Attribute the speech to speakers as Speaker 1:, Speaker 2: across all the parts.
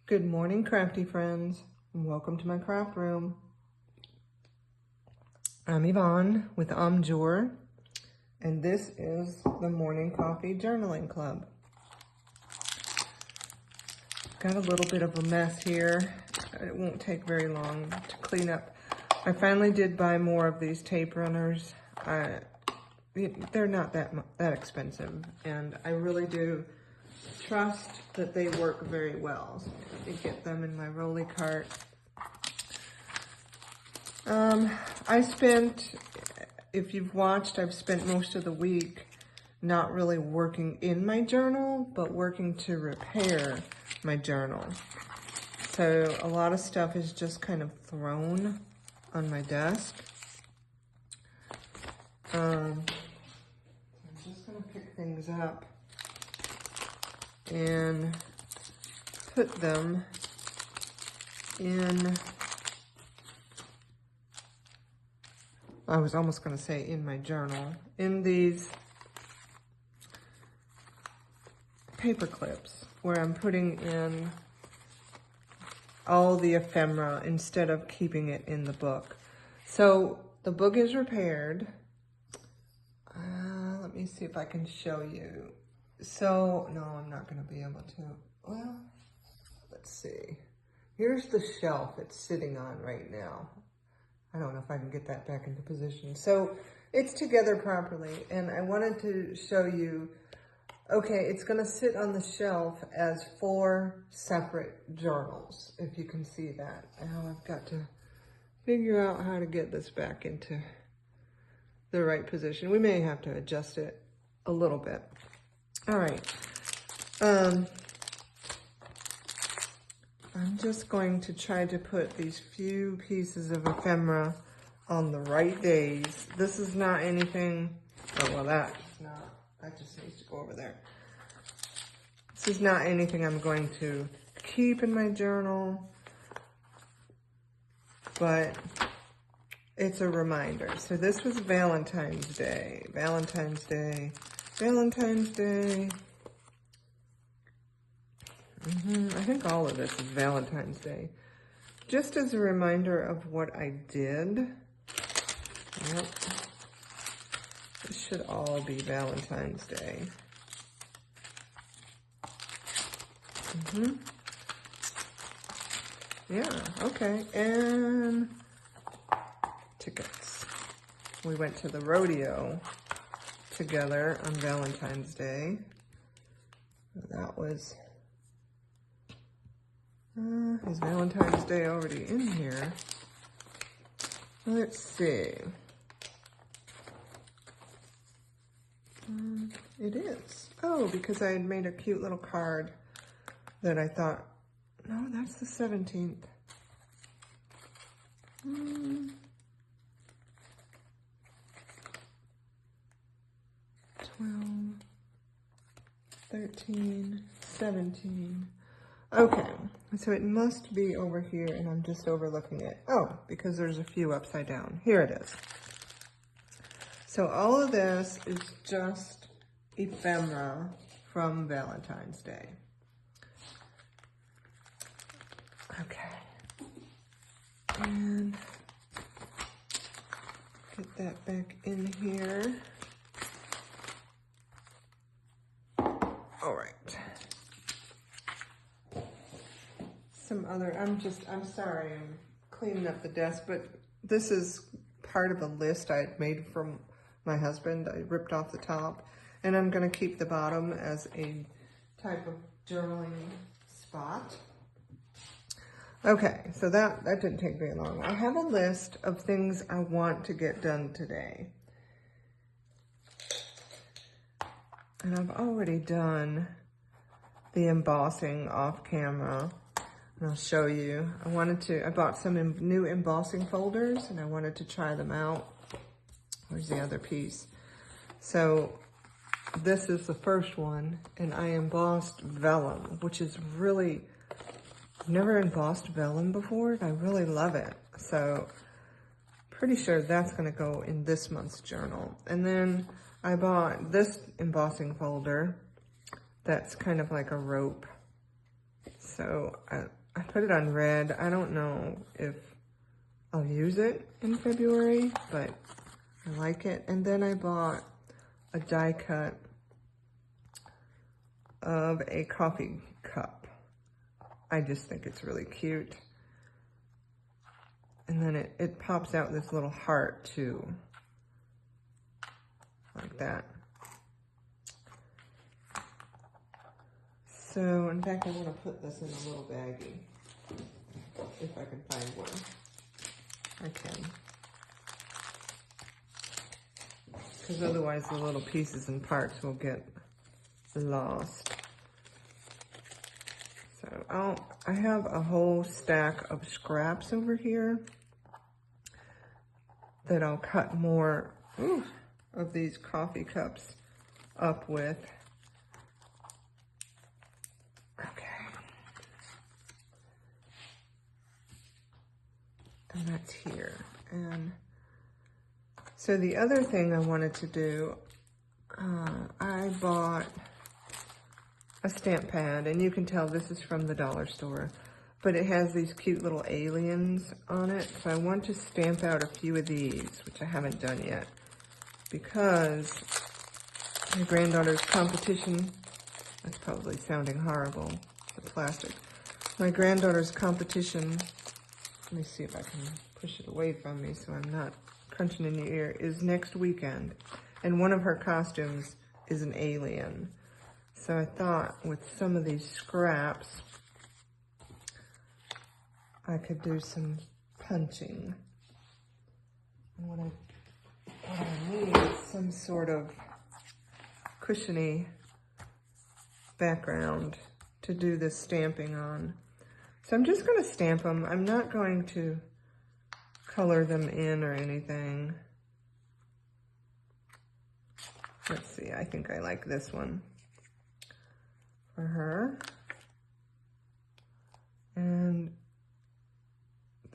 Speaker 1: Good morning, crafty friends, and welcome to my craft room. I'm Yvonne with Amjour, and this is the Morning Coffee Journaling Club. Got a little bit of a mess here. It won't take very long to clean up. I finally did buy more of these tape runners. They're not that expensive, and I really do trust that they work very well. So let me get them in my rolly cart. I spent, if you've watched, I've spent most of the week not really working in my journal, but working to repair my journal. So a lot of stuff is just kind of thrown on my desk. I'm just gonna pick things up and put them in, I was almost going to say in my journal, in these paper clips where I'm putting in all the ephemera instead of keeping it in the book. So the book is repaired. Let me see if I can show you. So, no, I'm not going to be able to. Well, let's see. Here's the shelf it's sitting on right now. I don't know if I can get that back into position. So it's together properly, and I wanted to show you, okay, it's going to sit on the shelf as 4 separate journals, if you can see that. Now I've got to figure out how to get this back into the right position. We may have to adjust it a little bit. All right. I'm just going to try to put these few pieces of ephemera on the right days. This is not anything, oh, well, that just needs to go over there. This is not anything I'm going to keep in my journal, but it's a reminder. So this was Valentine's Day, Valentine's Day, Valentine's Day. I think all of this is Valentine's Day. Just as a reminder of what I did. Yep. This should all be Valentine's Day. Yeah, okay. And tickets. We went to the rodeo together on Valentine's Day. That was... is Valentine's Day already in here? Let's see. It is. Oh, because I had made a cute little card that I thought, no, that's the 17th. 12, 13, 17. Okay, so it must be over here, and I'm just overlooking it. Oh, because there's a few upside down. Here it is. So all of this is just ephemera from Valentine's Day. Okay. And get that back in here. All right. Some other, I'm sorry, I'm cleaning up the desk, but this is part of a list I had made from my husband. I ripped off the top, and I'm going to keep the bottom as a type of journaling spot. Okay, so that didn't take very long. I have a list of things I want to get done today. And I've already done the embossing off camera. And I'll show you. I bought some new embossing folders, and I wanted to try them out. Where's the other piece? So this is the first one, and I embossed vellum, which is really, I've never embossed vellum before, and I really love it. So pretty sure that's gonna go in this month's journal. And then I bought this embossing folder that's kind of like a rope so I put it on red. I don't know if I'll use it in February, but I like it. And then I bought a die cut of a coffee cup. I just think it's really cute. And then it pops out this little heart too, like that. So, in fact, I'm going to put this in a little baggie, if I can find one. I can. Because otherwise the little pieces and parts will get lost. So, I have a whole stack of scraps over here that I'll cut more of these coffee cups up with. And that's here. And so the other thing I wanted to do, I bought a stamp pad, and you can tell this is from the dollar store, but it has these cute little aliens on it. So I want to stamp out a few of these, which I haven't done yet, because my granddaughter's competition, that's probably sounding horrible, the plastic. My granddaughter's competition, let me see if I can push it away from me so I'm not crunching in your ear, is next weekend. And one of her costumes is an alien. So I thought with some of these scraps, I could do some punching. And what I need is some sort of cushiony background to do this stamping on. So I'm just going to stamp them. I'm not going to color them in or anything. Let's see, I think I like this one for her. And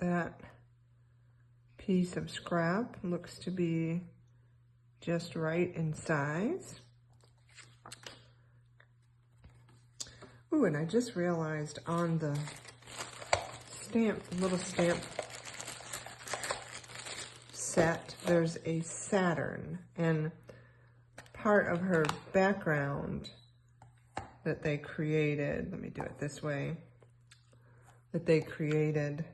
Speaker 1: that piece of scrap looks to be just right in size. Ooh, and I just realized on the little stamp set, there's a Saturn, and part of her background that they created, let me do it this way, that they created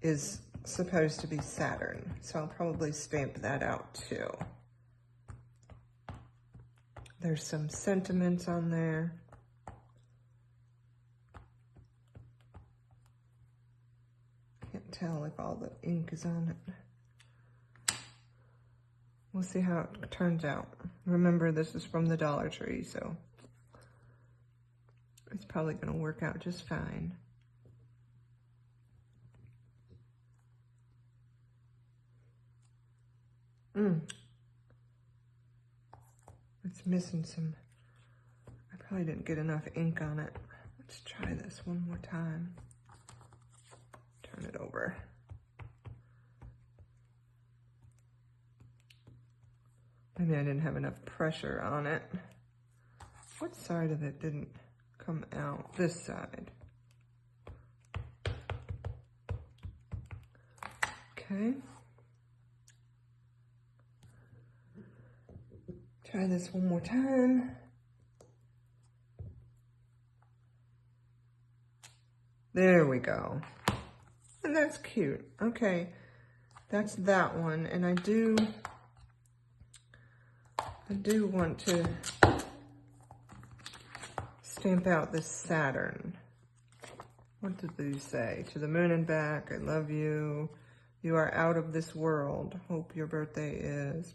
Speaker 1: is supposed to be Saturn. So I'll probably stamp that out too. There's some sentiments on there. Can't tell if all the ink is on it. We'll see how it turns out. Remember, this is from the Dollar Tree, so it's probably going to work out just fine. It's missing some. I probably didn't get enough ink on it. Let's try this one more time. Turn it over. Maybe I didn't have enough pressure on it. What side of it didn't come out? This side. Okay. Try this one more time. There we go. And that's cute. Okay, that's that one. And I do want to stamp out this Saturn. What did these say? To the moon and back, I love you. You are out of this world. Hope your birthday is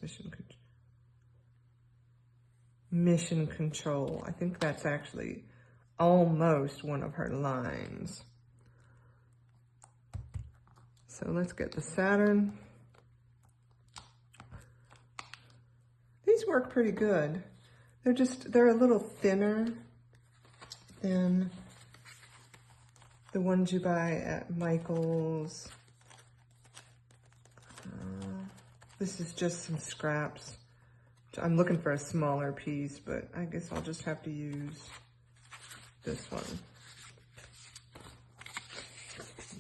Speaker 1: mission control. I think that's actually almost one of her lines. So let's get the Saturn. These work pretty good. They're a little thinner than the ones you buy at Michael's. This is just some scraps. I'm looking for a smaller piece, but I guess I'll just have to use this one.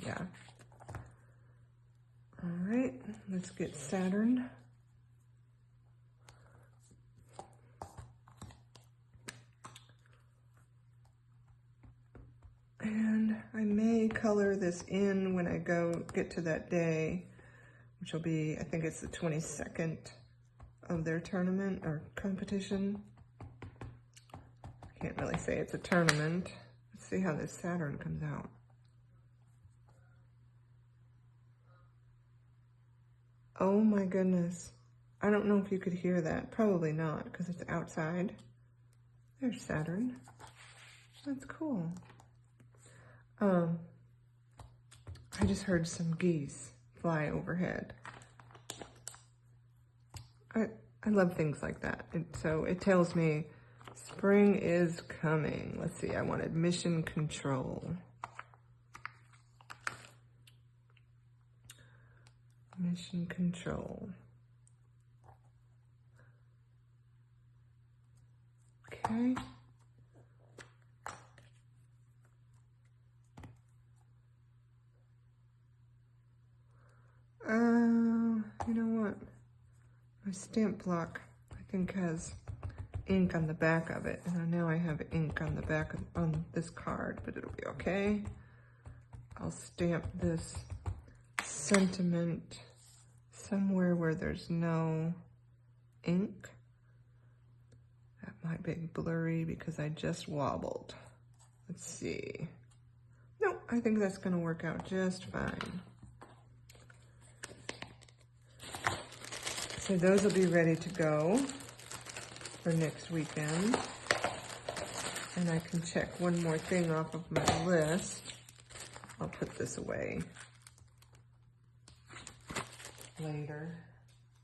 Speaker 1: Yeah. All right, let's get Saturn. And I may color this in when I get to that day, which will be, I think it's the 22nd of their tournament or competition. I can't really say it's a tournament. Let's see how this Saturn comes out. Oh my goodness. I don't know if you could hear that. Probably not, because it's outside. There's Saturn. That's cool. I just heard some geese fly overhead. I love things like that. So it tells me spring is coming. Let's see, I wanted mission control. Mission control. Okay. You know what? My stamp block, I think, has ink on the back of it. And now I have ink on the back on this card, but it'll be okay. I'll stamp this sentiment somewhere where there's no ink. That might be blurry because I just wobbled. Let's see. No, I think that's gonna work out just fine. So those will be ready to go for next weekend. And I can check one more thing off of my list. I'll put this away later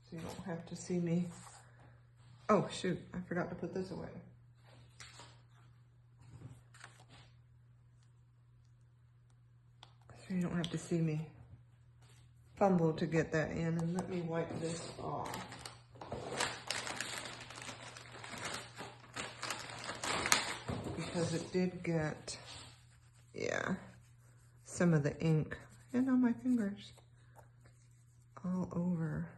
Speaker 1: so you don't have to see me. Oh shoot, I forgot to put this away. So you don't have to see me fumble to get that in, and let me wipe this off. Because it did get, yeah, some of the ink and on my fingers all over.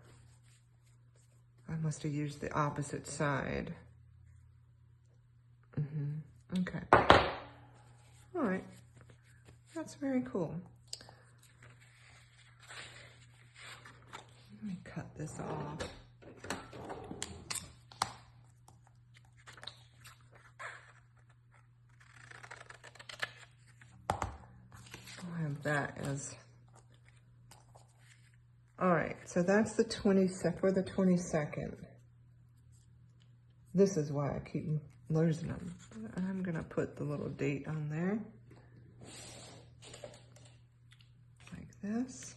Speaker 1: I must have used the opposite side. Okay. All right. That's very cool. Let me cut this off. I'll have that as... All right, so that's the 22nd, for the 22nd. This is why I keep losing them. I'm gonna put the little date on there. Like this.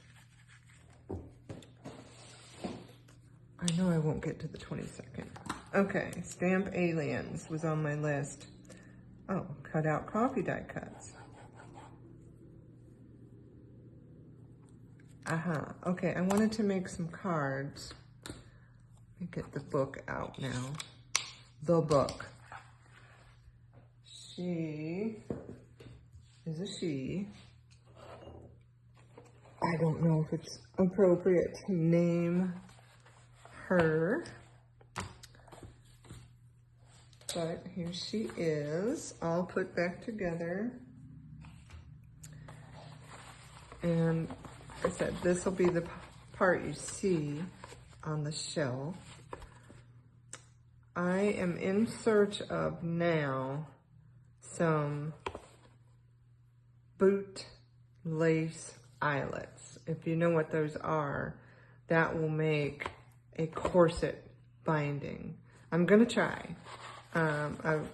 Speaker 1: I know I won't get to the 22nd. Okay, stamp aliens was on my list. Oh, cut out coffee die cuts. Okay, I wanted to make some cards. Let me get the book out now. The book. She is a she. I don't know if it's appropriate to name her, but here she is, all put back together. And like I said, this will be the part you see on the shelf. I am in search of now some boot lace eyelets. If you know what those are, that will make a corset binding. I'm gonna try. I've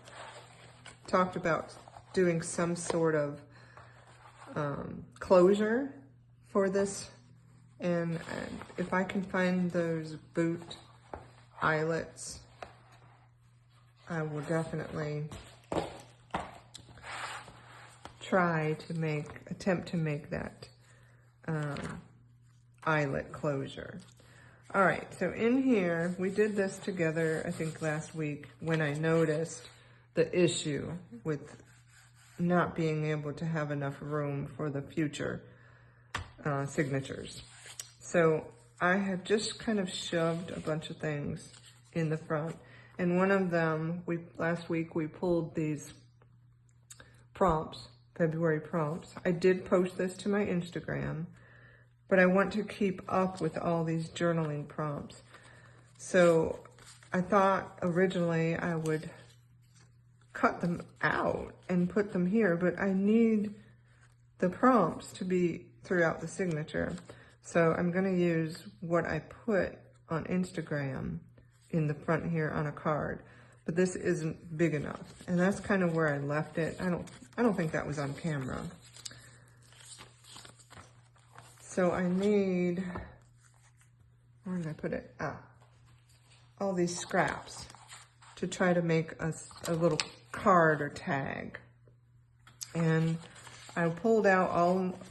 Speaker 1: talked about doing some sort of closure for this, and if I can find those boot eyelets, I will definitely attempt to make that eyelet closure. All right, so in here, we did this together, I think last week, when I noticed the issue with not being able to have enough room for the future signatures. So I have just kind of shoved a bunch of things in the front. And one of them, last week we pulled these prompts, February prompts. I did post this to my Instagram, but I want to keep up with all these journaling prompts. So I thought originally I would cut them out and put them here, but I need the prompts to be throughout the signature. So I'm going to use what I put on Instagram in the front here on a card, but this isn't big enough. And that's kind of where I left it. I don't think that was on camera. So I need, where did I put it? All these scraps to try to make a little card or tag. And I pulled out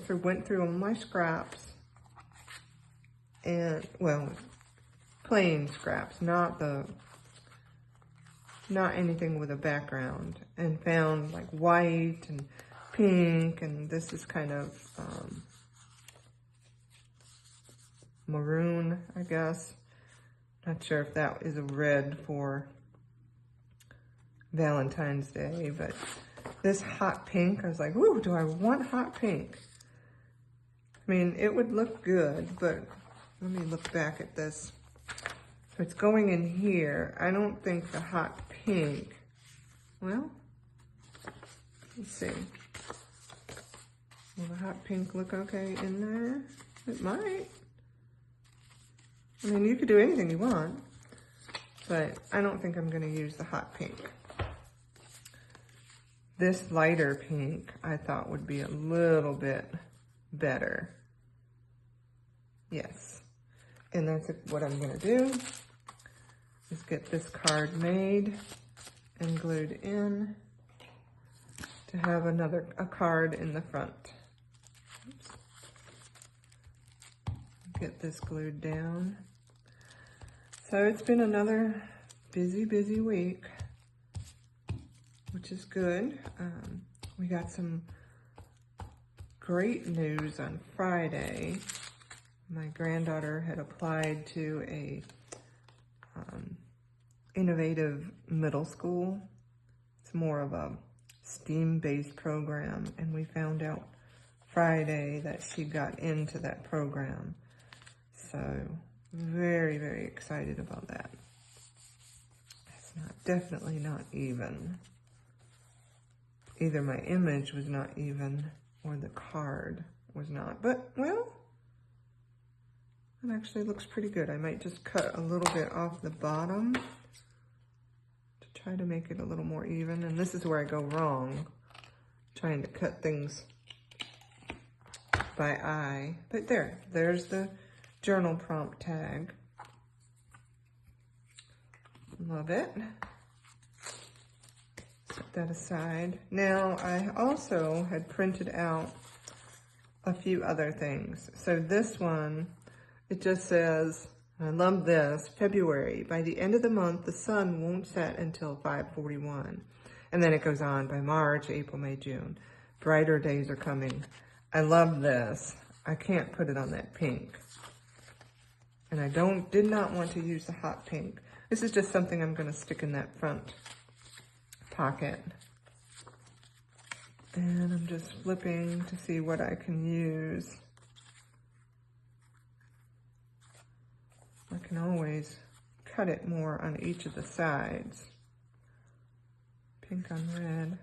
Speaker 1: went through all my scraps, and, well, plain scraps, not anything with a background, and found like white and pink, and this is kind of maroon, I guess. Not sure if that is a red for Valentine's Day, but this hot pink, I was like, ooh, do I want hot pink? I mean, it would look good, but let me look back at this. So it's going in here. I don't think the hot pink, well, let's see. Will the hot pink look okay in there? It might. I mean, you could do anything you want, but I don't think I'm gonna use the hot pink. This lighter pink I thought would be a little bit better. Yes. And that's what I'm gonna do, is get this card made and glued in to have a card in the front. Oops. Get this glued down. So it's been another busy week, which is good. We got some great news on Friday. My granddaughter had applied to a innovative middle school. It's more of a STEAM-based program, and we found out Friday that she got into that program. So very excited about that. It's definitely not even. Either my image was not even or the card was not, but well, it actually looks pretty good. I might just cut a little bit off the bottom to try to make it a little more even. And this is where I go wrong, trying to cut things by eye. But there's the journal prompt tag. Love it. Set that aside. Now, I also had printed out a few other things. So this one, it just says, I love this, February. By the end of the month, the sun won't set until 5:41. And then it goes on by March, April, May, June. Brighter days are coming. I love this. I can't put it on that pink. And I did not want to use the hot pink. This is just something I'm gonna stick in that front pocket. And I'm just flipping to see what I can use. I can always cut it more on each of the sides. Pink on red.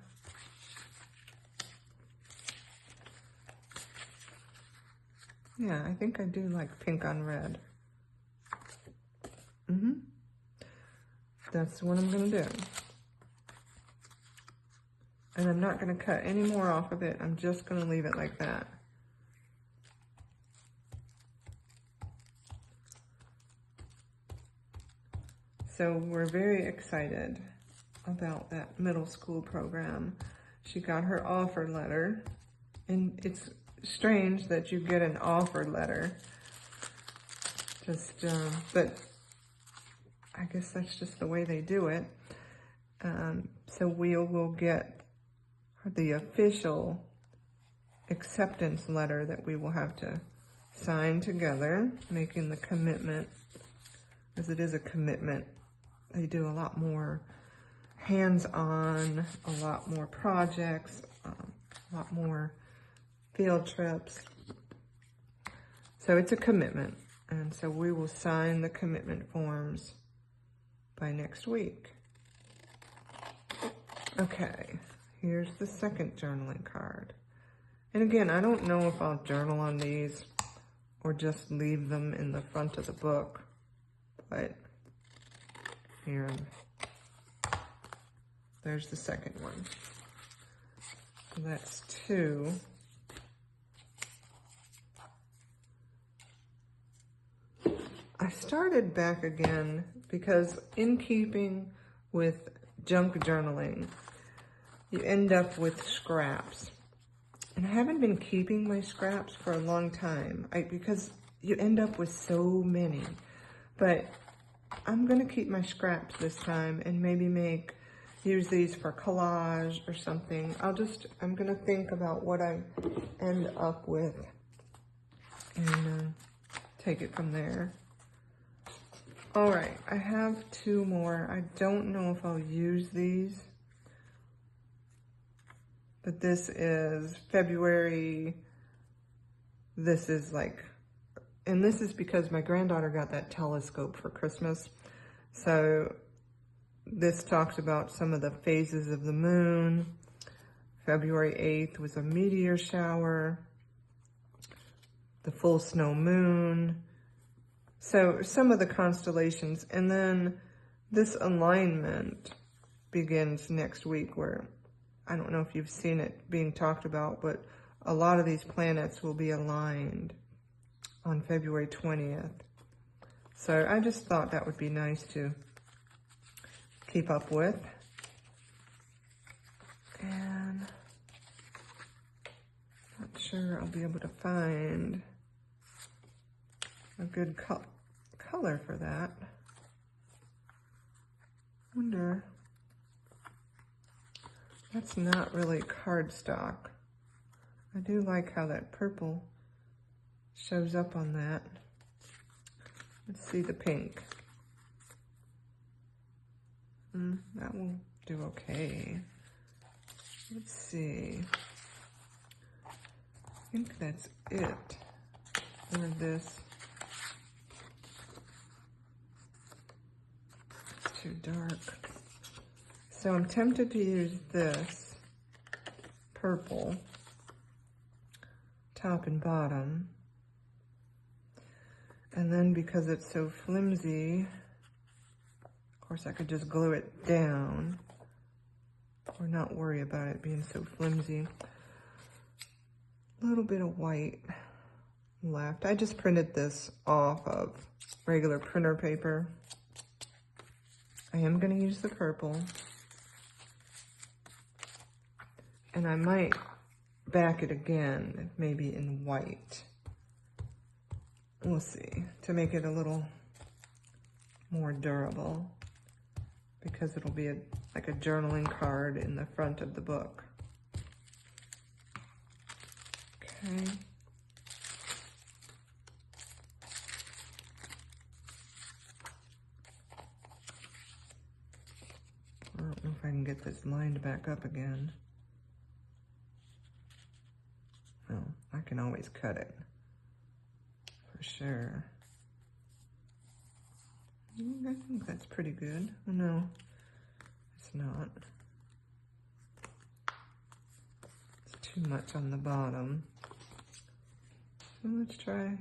Speaker 1: Yeah, I think I do like pink on red. That's what I'm gonna do. And I'm not gonna cut any more off of it. I'm just gonna leave it like that. So we're very excited about that middle school program. She got her offer letter, and it's strange that you get an offer letter. But I guess that's just the way they do it. So we will get the official acceptance letter that we will have to sign together, making the commitment, as it is a commitment. They do a lot more hands-on, a lot more projects, a lot more field trips. So it's a commitment. And so we will sign the commitment forms by next week. Okay, here's the second journaling card. And again, I don't know if I'll journal on these or just leave them in the front of the book. But here, there's the second one. So that's 2. I started back again because in keeping with junk journaling, you end up with scraps. And I haven't been keeping my scraps for a long time because you end up with so many. But I'm going to keep my scraps this time and maybe use these for collage or something. I'm going to think about what I end up with and take it from there. All right, I have 2 more. I don't know if I'll use these, but this is February. This is and this is because my granddaughter got that telescope for Christmas. So this talks about some of the phases of the moon. February 8th was a meteor shower, the full snow moon. So some of the constellations, and then this alignment begins next week where, I don't know if you've seen it being talked about, but a lot of these planets will be aligned on February 20th. So I just thought that would be nice to keep up with. And not sure I'll be able to find a good color for that. Wonder, that's not really cardstock. I do like how that purple shows up on that. Let's see the pink. That will do okay. Let's see. I think that's it for this. It's too dark. So I'm tempted to use this purple, top and bottom. And then because it's so flimsy, of course I could just glue it down or not worry about it being so flimsy. A little bit of white left. I just printed this off of regular printer paper. I am going to use the purple. And I might back it again, maybe in white. We'll see, to make it a little more durable, because it'll be like a journaling card in the front of the book. Okay. I don't know if I can get this lined back up again. Well, I can always cut it, for sure. I think that's pretty good. No, it's not. It's too much on the bottom. So let's try.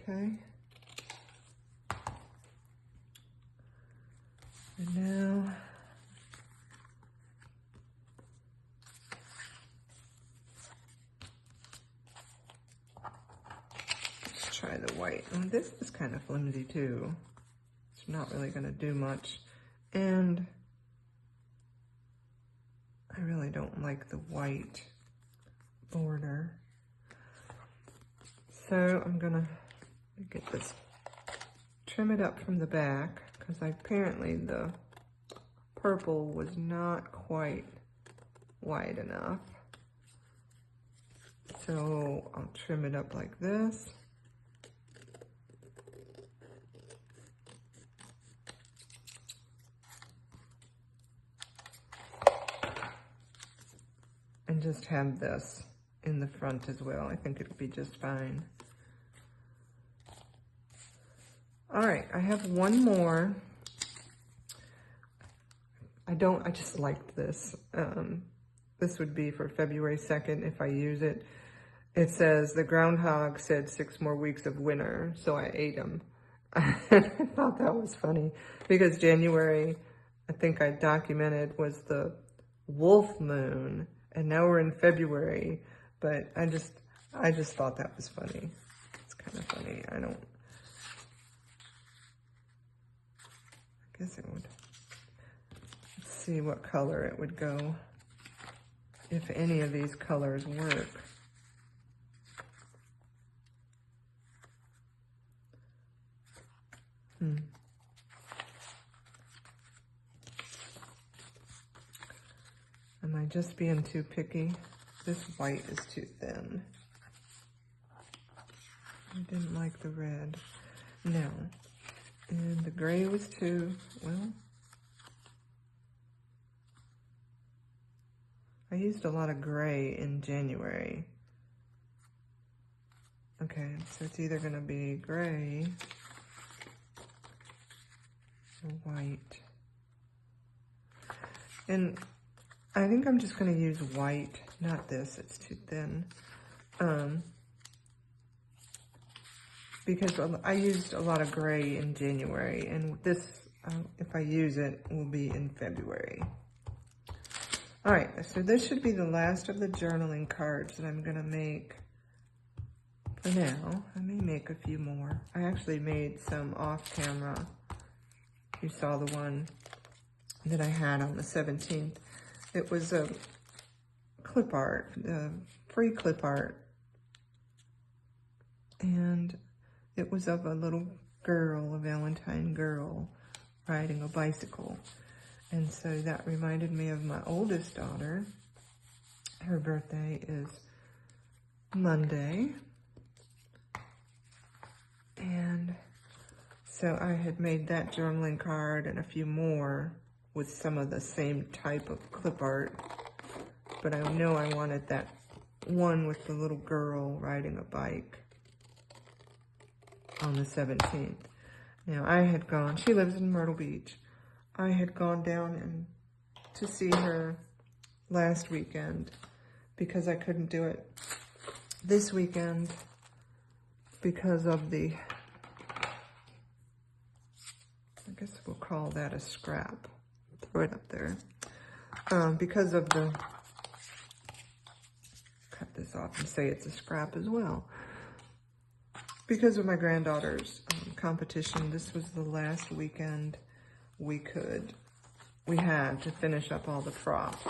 Speaker 1: Okay. And now, let's try the white. And this is kind of flimsy too. It's not really going to do much. And I really don't like the white border. So I'm going to get this, trim it up from the back, because apparently the purple was not quite wide enough. So I'll trim it up like this. And just have this in the front as well. I think it'll be just fine. All right, I have one more. I just liked this. This would be for February 2nd if I use it. It says, the groundhog said 6 more weeks of winter, so I ate them. I thought that was funny because January, I think I documented, was the wolf moon, and now we're in February, but I just thought that was funny. It's kind of funny. I guess it would. Let's see what color it would go, if any of these colors work. Am I just being too picky? This white is too thin. I didn't like the red. No. And the gray was too, well, I used a lot of gray in January. Okay, so it's either gonna be gray or white. And I think I'm just gonna use white, not this, it's too thin. Because I used a lot of gray in January, and this, if I use it, will be in February. All right, so this should be the last of the journaling cards that I'm gonna make for now. I may make a few more. I actually made some off camera. You saw the one that I had on the 17th. It was a clip art, free clip art. And it was of a little girl, a Valentine girl, riding a bicycle. And so that reminded me of my oldest daughter. Her birthday is Monday. And so I had made that journaling card and a few more with some of the same type of clip art. But I know I wanted that one with the little girl riding a bike on the 17th. Now I had gone, she lives in Myrtle Beach. I had gone down to see her last weekend because I couldn't do it this weekend because of the, I guess we'll call that a scrap. Throw it up there. Because of the, cut this off and say it's a scrap as well. Because of my granddaughter's competition, this was the last weekend we had to finish up all the props.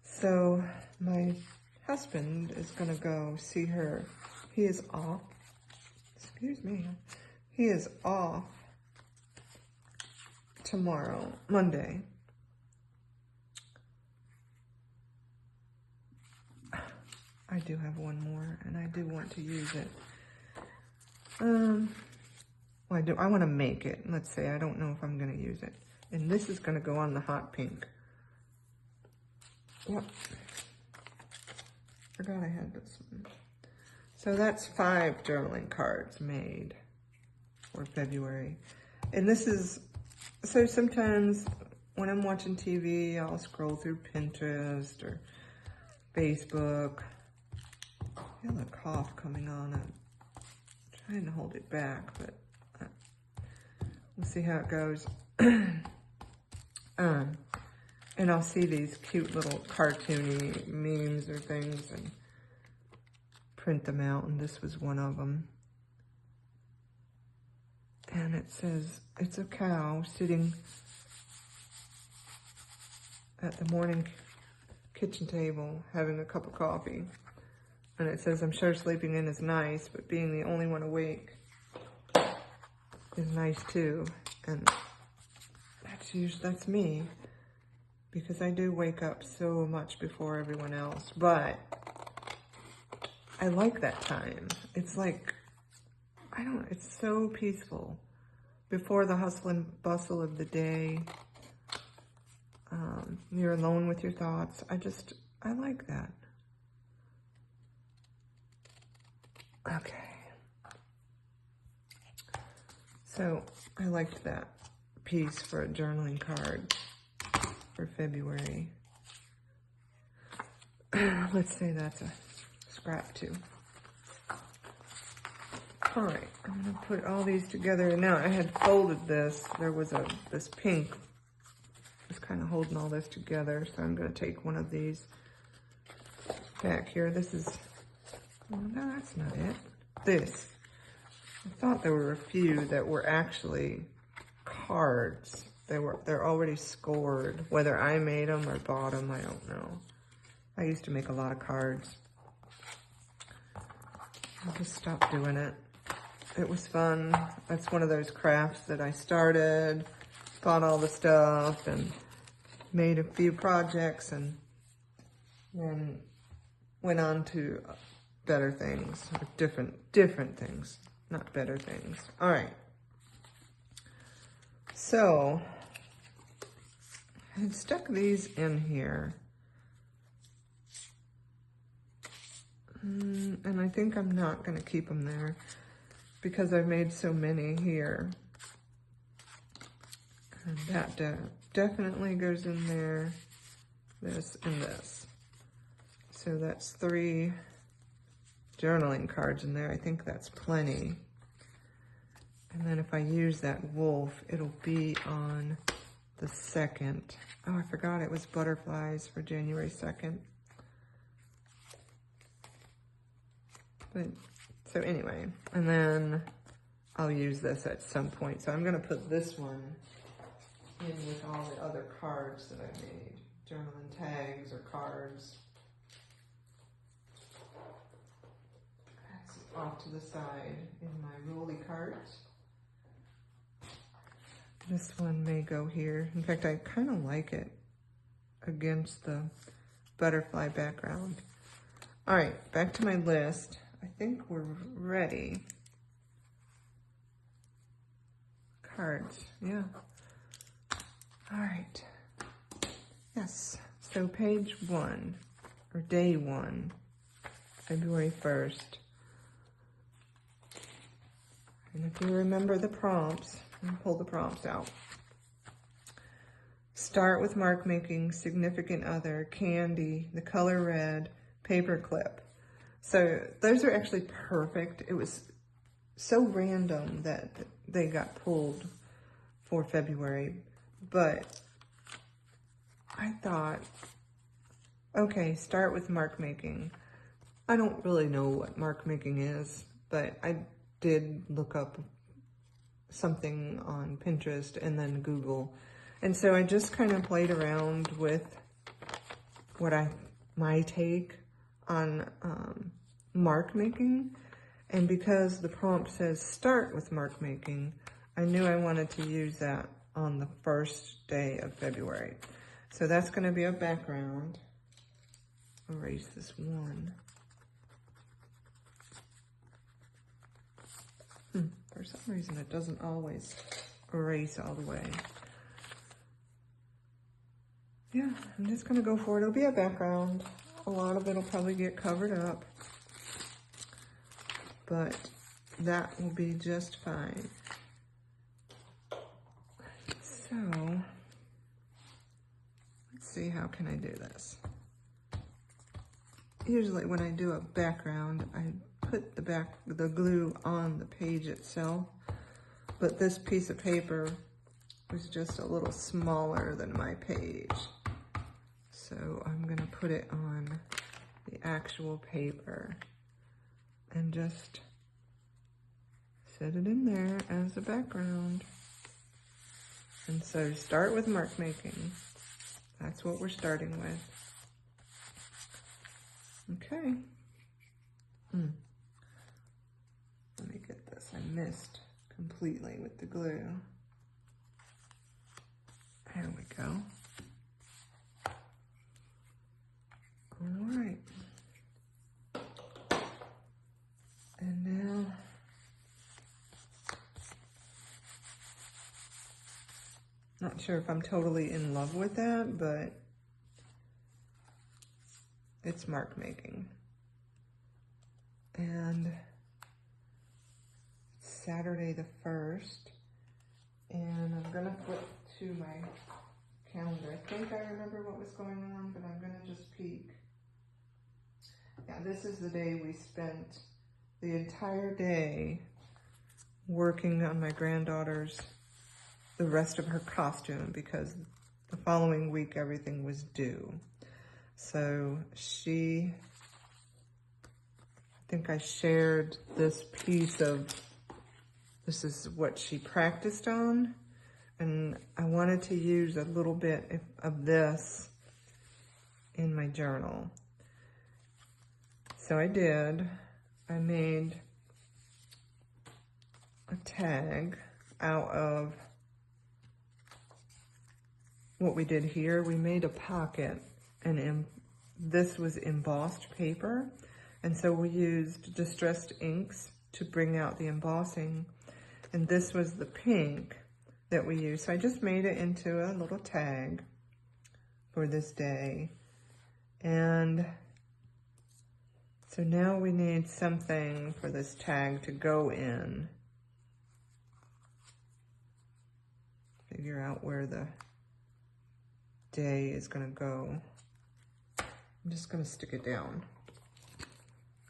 Speaker 1: So my husband is gonna go see her. He is off, excuse me, he is off tomorrow, Monday. I do have one more and I do want to use it. Well, I want to make it. Let's say I don't know if I'm going to use it. And this is going to go on the hot pink. Yep. Forgot I had this one. So that's 5 journaling cards made for February. And this is, so sometimes when I'm watching TV, I'll scroll through Pinterest or Facebook. I feel a cough coming on. I'm trying to hold it back, but we'll see how it goes. And I'll see these cute little cartoony memes or things and print them out, and this was one of them. And it says, it's a cow sitting at the morning kitchen table having a cup of coffee. And it says, I'm sure sleeping in is nice, but being the only one awake is nice too. And that's me, because I do wake up so much before everyone else. But I like that time. It's like, it's so peaceful. Before the hustle and bustle of the day, you're alone with your thoughts. I like that. Okay. So I liked that piece for a journaling card for February. Let's say that's a scrap too. All right, I'm gonna put all these together. Now I had folded this. There was this pink was kind of holding all this together. So I'm gonna take one of these back here. This is, oh, no, that's not it. This. I thought there were a few that were actually cards. They're already scored. Whether I made them or bought them, I don't know. I used to make a lot of cards. I just stopped doing it. It was fun. That's one of those crafts that I started, bought all the stuff, and made a few projects, and then went on to better things, or different things, not better things. All right. So I had stuck these in here. And I think I'm not going to keep them there because I've made so many here. And that definitely goes in there, this and this. So that's 3 journaling cards in there. I think that's plenty. And then if I use that wolf, it'll be on the 2nd. Oh, I forgot it was butterflies for January 2nd. But, so anyway, and then I'll use this at some point. So I'm going to put this one in with all the other cards that I made. Journaling tags or cards. That's off to the side in my Rolly cards. This one may go here. In fact, I kind of like it against the butterfly background. All right, back to my list. I think we're ready. Cards, yeah. All right. Yes, so page 1, or day 1, February 1st. And if you remember the prompts, I'll pull the prompts out. Start with mark making, significant other, candy, the color red, paper clip. So those are actually perfect. It was so random that they got pulled for February, but I thought, okay, start with mark making. I don't really know what mark making is, but I did look up something on Pinterest and then Google. And so I just kind of played around with my take on mark making. And because the prompt says start with mark making, I knew I wanted to use that on the first day of February. So that's going to be a background. Erase this one. For some reason, it doesn't always erase all the way. Yeah, I'm just going to go for it. It'll be a background. A lot of it will probably get covered up. But that will be just fine. So, let's see, how can I do this? Usually when I do a background, I put the glue on the page itself, but this piece of paper was just a little smaller than my page. So I'm gonna put it on the actual paper and just set it in there as a background. And so start with mark making. That's what we're starting with. Okay. Let me get this. I missed completely with the glue. There we go. All right. not sure if I'm totally in love with that, but it's mark making. And it's Saturday the 1st, and I'm gonna flip to my calendar. I think I remember what was going on, but I'm gonna just peek. Yeah, this is the day we spent the entire day working on my granddaughter's, the rest of her costume, because the following week everything was due. So I think I shared this piece of, this is what she practiced on, and I wanted to use a little bit of this in my journal. So I did. I made a tag out of what we did here. We made a pocket, and this was embossed paper, and so we used distressed inks to bring out the embossing, and this was the pink that we used. So I just made it into a little tag for this day. And so now we need something for this tag to go in. Figure out where the day is gonna go. I'm just gonna stick it down,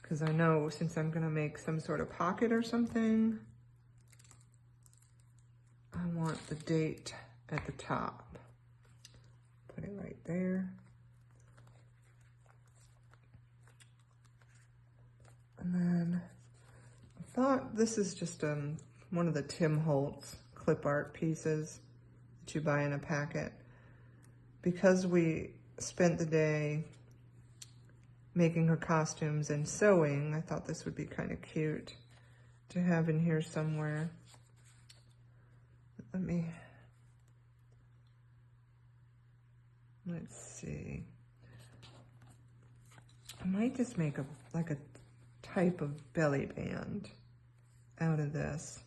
Speaker 1: because I know since I'm gonna make some sort of pocket or something, I want the date at the top. Put it right there. And then I thought this is just one of the Tim Holtz clip art pieces that you buy in a packet. Because we spent the day making her costumes and sewing, I thought this would be kind of cute to have in here somewhere. Let's see. I might just make like a type of belly band out of this.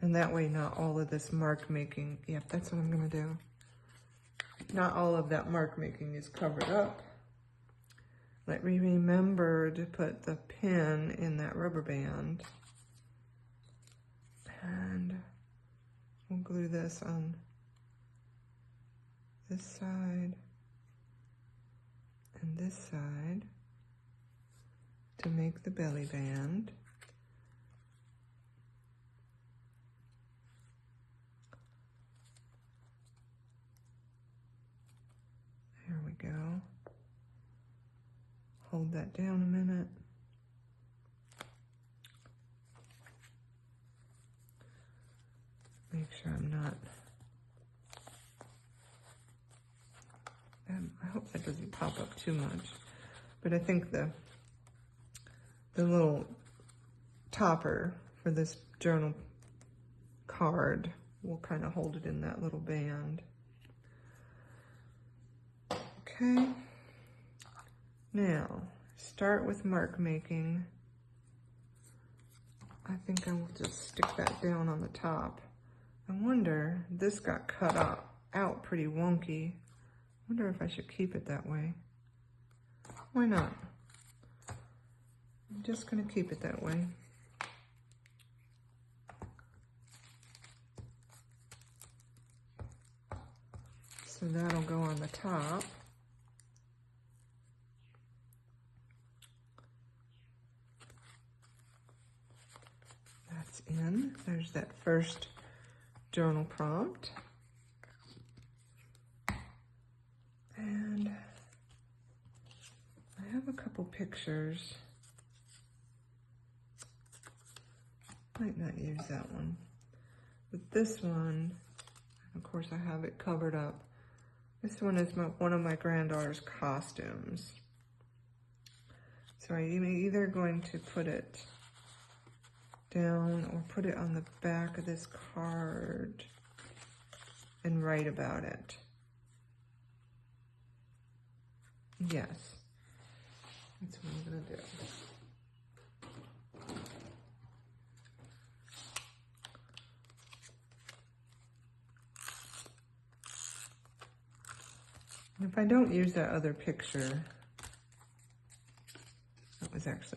Speaker 1: And that way not all of this mark making, yep, that's what I'm gonna do. Not all of that mark making is covered up. Let me remember to put the pin in that rubber band. And we'll glue this on this side and this side to make the belly band. There we go. Hold that down a minute. Make sure I'm not, I hope that doesn't pop up too much, but I think the little topper for this journal card will kind of hold it in that little band. Okay, now start with mark making. I think I will just stick that down on the top. I wonder, this got cut out pretty wonky. I wonder if I should keep it that way. Why not? I'm just gonna keep it that way. So that'll go on the top. That's in. There's that first journal prompt. And I have a couple pictures. Might not use that one. But this one, of course I have it covered up. This one is one of my granddaughter's costumes. So I'm either going to put it down or put it on the back of this card and write about it. Yes, that's what I'm gonna do. If I don't use that other picture,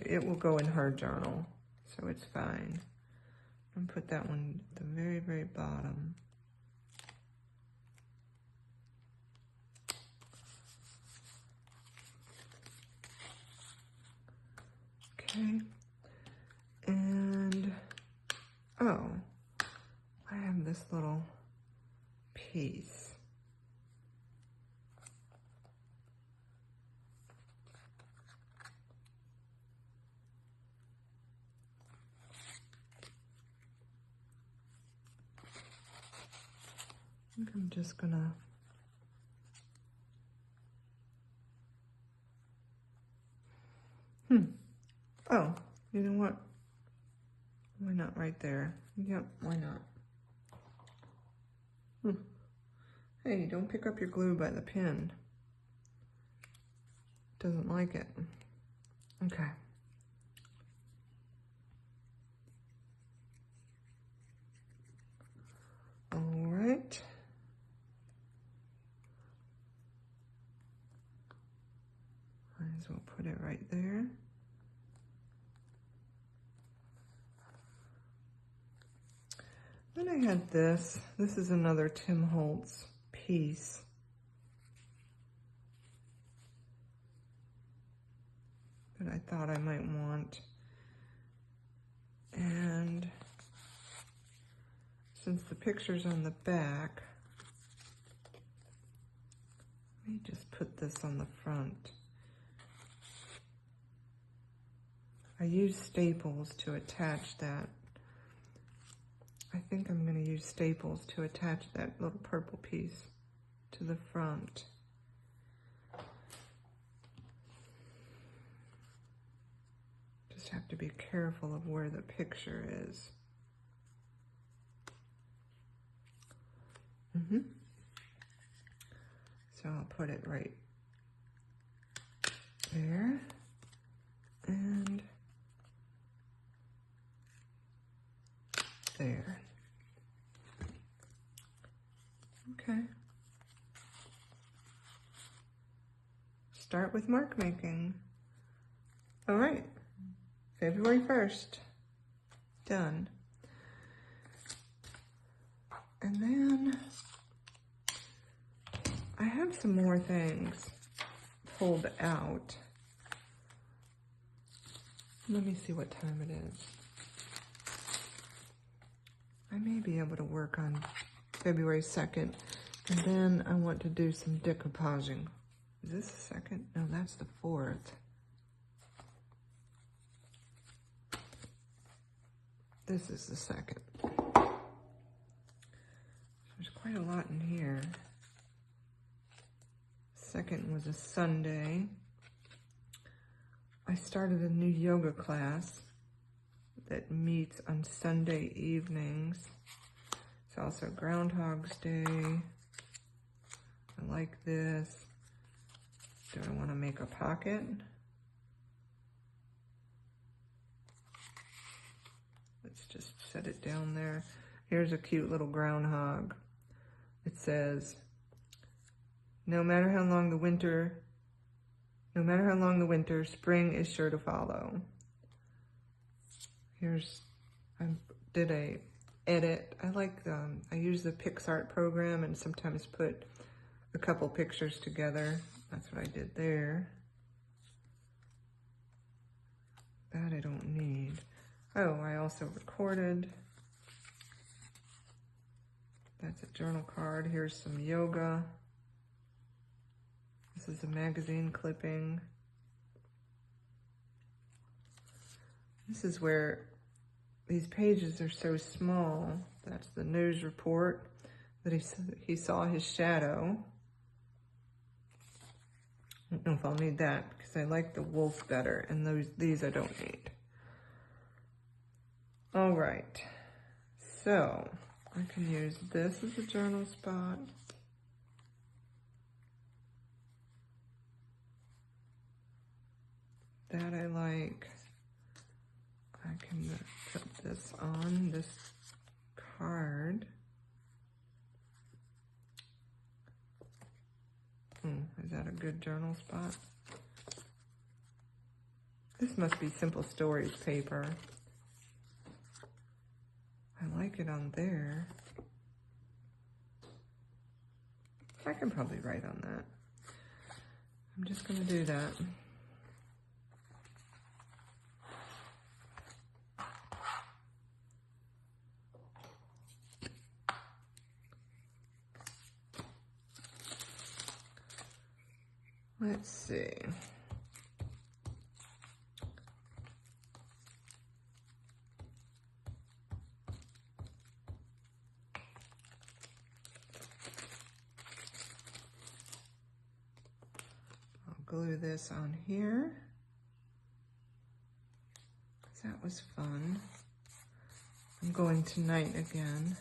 Speaker 1: it will go in her journal, so it's fine. I'm gonna put that one at the very, very bottom. Okay, and, oh, I have this little piece. I think I'm just gonna oh, you know what? Why not right there? Yep, why not? Hey, don't pick up your glue by the pin. Doesn't like it. Okay. All right. Might as well put it right there. Then I had this. This is another Tim Holtz piece. That I thought I might want. And since the picture's on the back, let me just put this on the front. I use staples to attach that. I think I'm going to use staples to attach that little purple piece to the front. Just have to be careful of where the picture is. So I'll put it right there. And there. Okay. Start with mark making. All right. February 1st. Done. And then I have some more things pulled out. Let me see what time it is. I may be able to work on February 2nd, and then I want to do some decoupaging. Is this the 2nd? No, that's the 4th. This is the 2nd. There's quite a lot in here. 2nd was a Sunday. I started a new yoga class that meets on Sunday evenings. It's also Groundhog's Day. I like this. Do I want to make a pocket? Let's just set it down there. Here's a cute little groundhog. It says, no matter how long the winter, spring is sure to follow. Here's, I did a edit. I like I use the PicsArt program and sometimes put a couple pictures together. That's what I did there. That I don't need. Oh, I also recorded. That's a journal card. Here's some yoga. This is a magazine clipping. This is where these pages are so small. That's the news report that he saw his shadow. I don't know if I'll need that because I like the wolf better, and these I don't need. All right, so I can use this as a journal spot. That I like. I can put this on this card. Is that a good journal spot? This must be Simple Stories paper. I like it on there. I can probably write on that. I'm just gonna do that. Let's see. I'll glue this on here. That was fun. I'm going tonight again.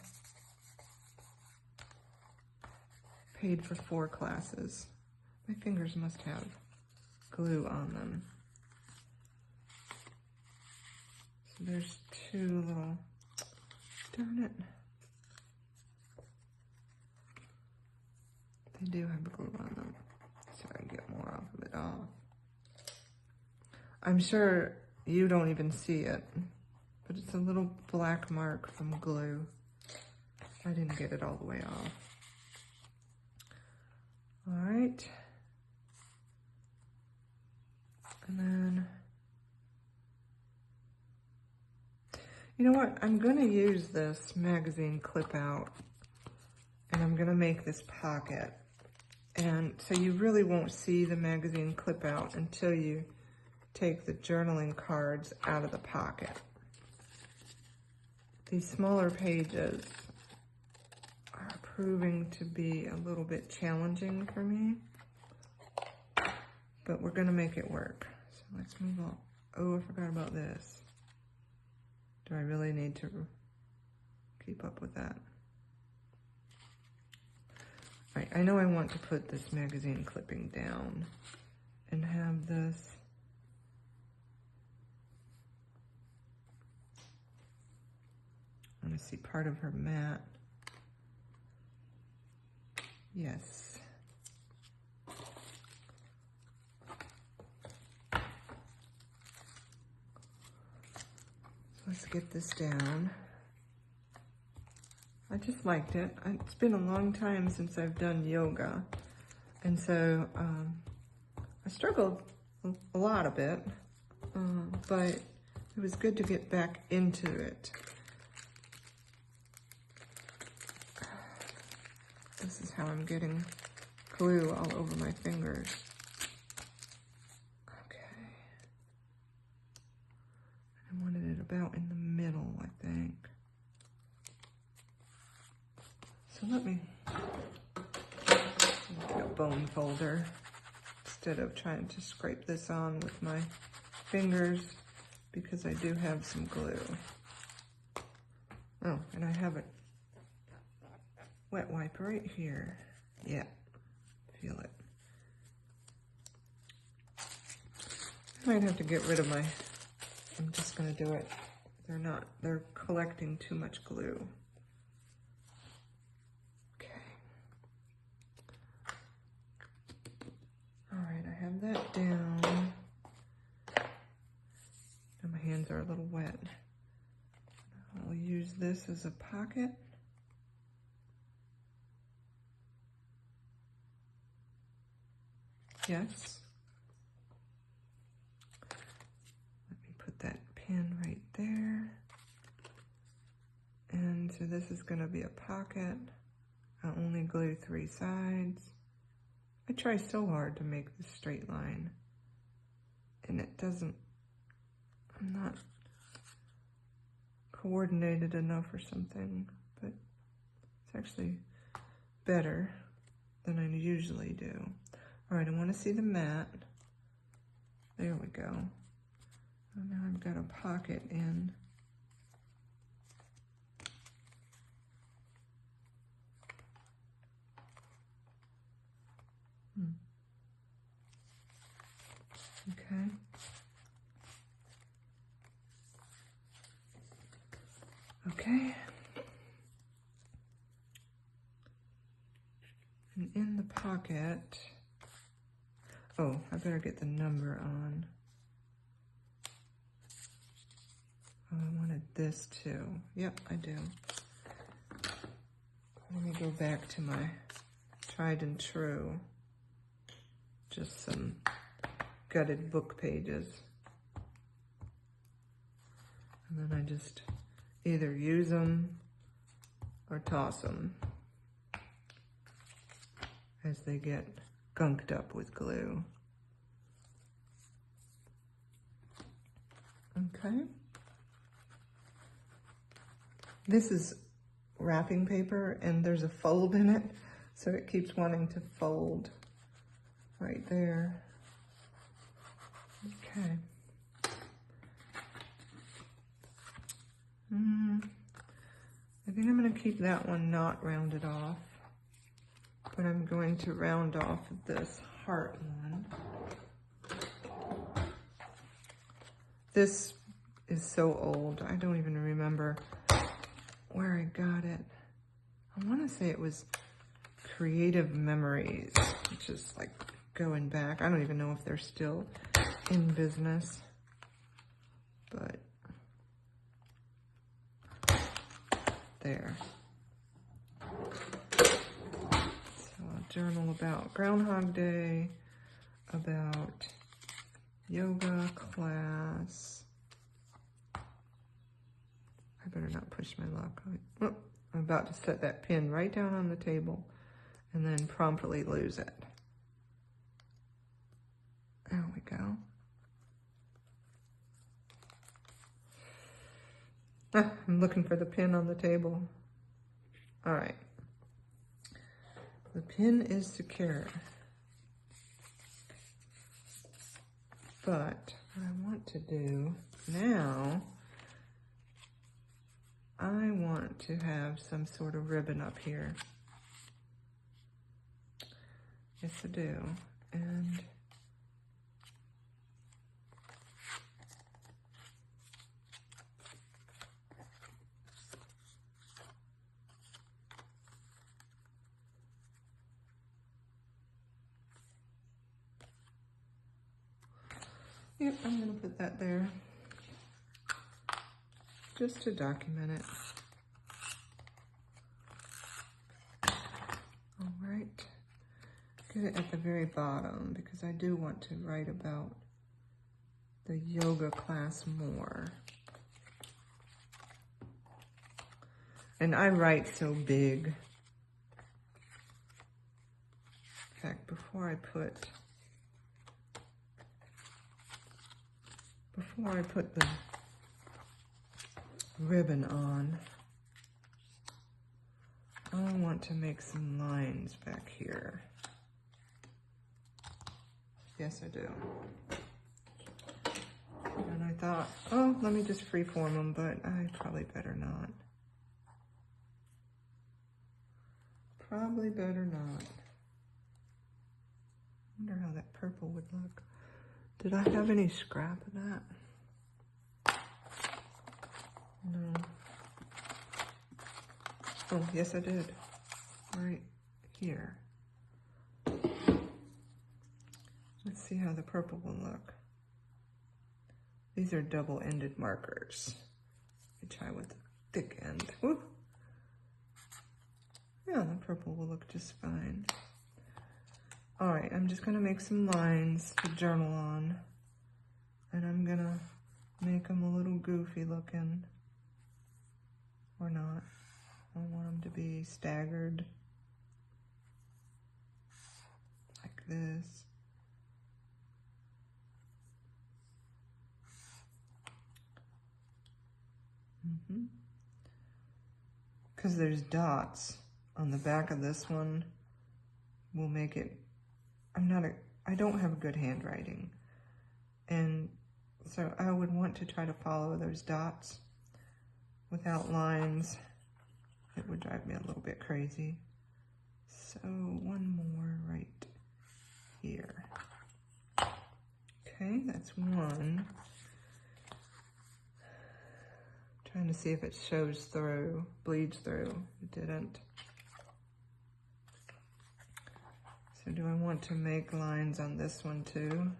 Speaker 1: Paid for 4 classes. My fingers must have glue on them. So there's 2 little, darn it. They do have glue on them, so I get more of it off. I'm sure you don't even see it, but it's a little black mark from glue. I didn't get it all the way off. All right. And then, you know what? I'm gonna use this magazine clip out and I'm gonna make this pocket. And so you really won't see the magazine clip out until you take the journaling cards out of the pocket. These smaller pages are proving to be a little bit challenging for me, but we're gonna make it work. So let's move on. Oh, I forgot about this. Do I really need to keep up with that? All right, I know I want to put this magazine clipping down and have this I want to see part of her mat. Yes. So let's get this down. I just liked it. It's been a long time since I've done yoga. And so I struggled a lot a bit, but it was good to get back into it. This is how I'm getting glue all over my fingers. Okay. I wanted it about in the middle, I think. So let me get a bone folder instead of trying to scrape this on with my fingers because I do have some glue. Oh, and I have a wet wipe right here. Yeah, feel it. I might have to get rid of my, I'm just gonna do it. They're collecting too much glue. Okay. All right, I have that down. And my hands are a little wet. I'll use this as a pocket. Yes. Let me put that pin right there. And so this is going to be a pocket. I'll only glue 3 sides. I try so hard to make this straight line. And it doesn't, I'm not coordinated enough or something, but it's actually better than I usually do. All right, I want to see the mat. There we go. And now I've got a pocket in. Okay. Okay. And in the pocket, Oh, I better get the number on. Oh, I wanted this too. Yep, I do. Let me go back to my tried and true. Just some gutted book pages. And then I just either use them or toss them as they get gunked up with glue. Okay. This is wrapping paper and there's a fold in it, so it keeps wanting to fold right there. Okay. I think I'm going to keep that one not rounded off, but I'm going to round off this heart one. This is so old, I don't even remember where I got it. I want to say it was Creative Memories, which is like going back. I don't even know if they're still in business, but there. So a journal about Groundhog Day, about yoga class. I better not push my luck. Oh, I'm about to set that pin right down on the table and then promptly lose it. There we go. Ah, I'm looking for the pin on the table. All right. The pin is secure. But what I want to do now, I want to have some sort of ribbon up here. Yes, I do. And yep, I'm going to put that there just to document it. All right. Get it at the very bottom because I do want to write about the yoga class more. And I write so big. In fact, before I put the ribbon on, I want to make some lines back here. Yes, I do. And I thought, oh, let me just freeform them, but I probably better not. Probably better not. I wonder how that purple would look. Did I have any scrap of that? No. Oh, yes, I did. Right here. Let's see how the purple will look. These are double-ended markers. Let me try with the thick end. Woo. Yeah, the purple will look just fine. All right, I'm just gonna make some lines to journal on, and I'm gonna make them a little goofy looking, or not. I want them to be staggered, like this. Because there's dots on the back of this one, will make it, I don't have good handwriting. And so I would want to try to follow those dots without lines. It would drive me a little bit crazy. So one more right here. Okay, that's one. Trying to see if it shows through, bleeds through. It didn't. So So do I want to make lines on this one too?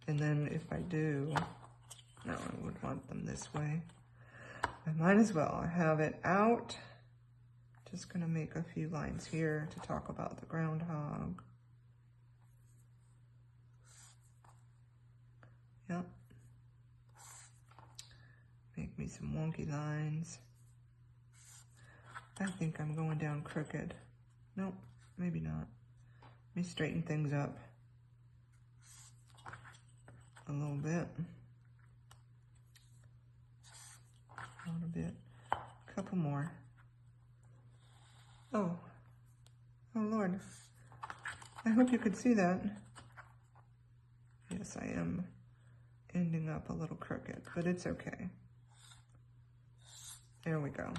Speaker 1: And then if I do, no, I would want them this way. I might as well have it out. Just gonna make a few lines here to talk about the groundhog. Yep. Make me some wonky lines. I think I'm going down crooked. Nope, maybe not. Let me straighten things up a little bit. A little bit. A couple more. Oh. Oh, Lord. I hope you could see that. Yes, I am ending up a little crooked, but it's okay. There we go.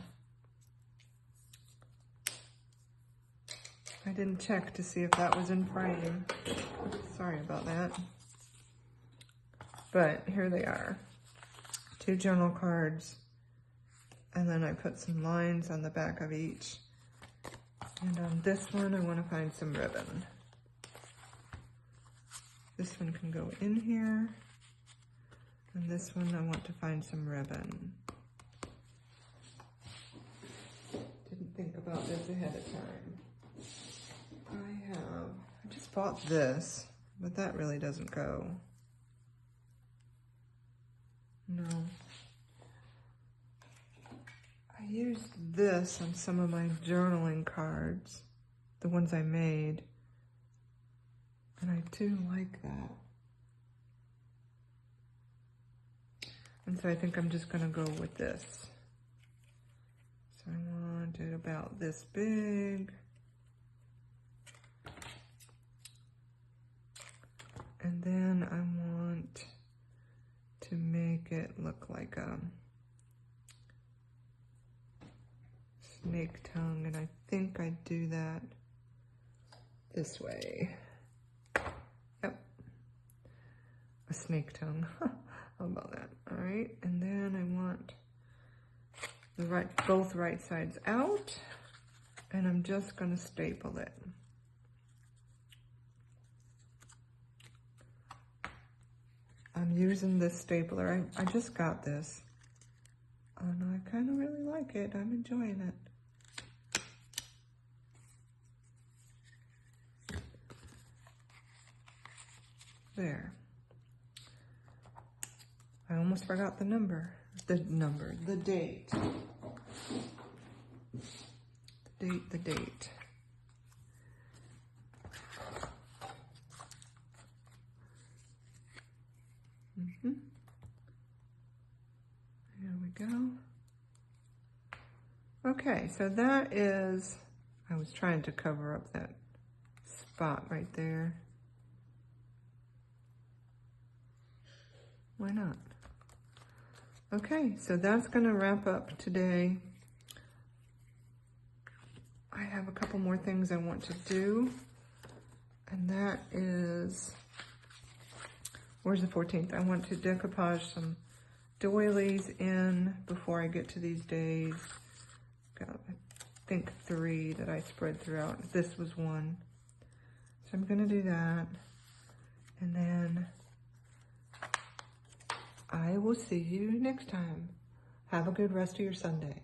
Speaker 1: I didn't check to see if that was in frame. Sorry about that. But here they are. 2 journal cards. And then I put some lines on the back of each. And on this one, I want to find some ribbon. This one can go in here. And this one, I want to find some ribbon. Didn't think about this ahead of time. I just bought this, but that really doesn't go. No. I used this on some of my journaling cards, the ones I made, and I do like that. And so I think I'm just gonna go with this. So I want it about this big. And then I want to make it look like a snake tongue, and I think I do that this way. Yep, a snake tongue. How about that? All right, and then I want the both right sides out, and I'm just gonna staple it. I'm using this stapler. I just got this, and I kind of really like it. I'm enjoying it. There. I almost forgot the number. The date. The date. There we go. Okay, so that is, I was trying to cover up that spot right there. Why not? Okay, so that's gonna wrap up today. I have a couple more things I want to do, and that is, where's the 14th? I want to decoupage some doilies in before I get to these days. Got, I think 3 that I spread throughout. This was 1. So I'm gonna do that. And then I will see you next time. Have a good rest of your Sunday.